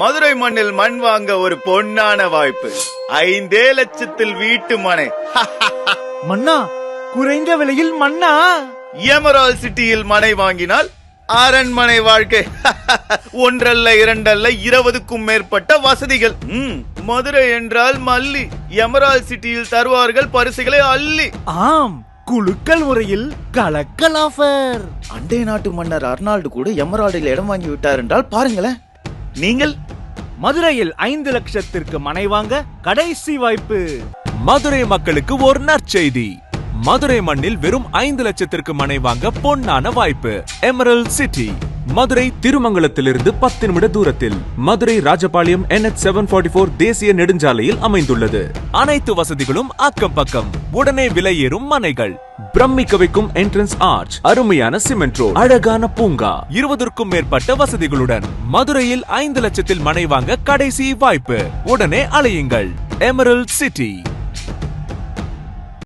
மதுரை மண்ணில் மண் வாங்க ஒரு பொன்னான வாய்ப்பு. 5 லட்சத்தில் வீட்டு மனை. மன்னா, குறைந்த விலையில் மன்னா. எமரால்ட் சிட்டியில் மனை வாங்கினால் அரண்மனை வாழ்க்கை. 1 அல்ல 2 அல்ல 20க்கும் மேற்பட்ட வசதிகள். மதுரை என்றால் மல்லி. எமரால்ட் சிட்டியில் தருவார்கள் பரிசுகளை அள்ளி. ஆம், குலுக்கல் முறையில் கலக்கல் ஆஃபர். அண்டை நாட்டு மன்னர் அர்னால்டு கூட எமரால்டில் இடம் வாங்கி விட்டார் என்றால் பாருங்களேன். நீங்கள் மதுரையில் 5 லட்சத்திற்கு மனை வாங்க கடைசி வாய்ப்பு. மதுரை மக்களுக்கு ஒரு நற்செய்தி. மதுரை மண்ணில் வெறும் 5 லட்சத்திற்கு மனை வாங்க பொன்னான வாய்ப்பு. எமரல்ட் சிட்டி மதுரை திருமங்கலத்திலிருந்து 10 நிமிட தூரத்தில் மதுரை ராஜபாளையம் NH 744 தேசிய நெடுஞ்சாலையில் அமைந்துள்ளது. அனைத்து வசதிகளும் அக்கம் பக்கம். உடனே விலை ஏறும் மனைகள், பிரமிக்க வைக்கும் என்ட்ரன்ஸ் ஆர்ச், அருமையான சிமெண்ட் ரோட், அழகான பூங்கா, 20க்கும் மேற்பட்ட வசதிகளுடன் மதுரையில் 5 லட்சத்தில் மனை வாங்க கடைசி வாய்ப்பு. உடனே அலையுங்கள். Emerald city.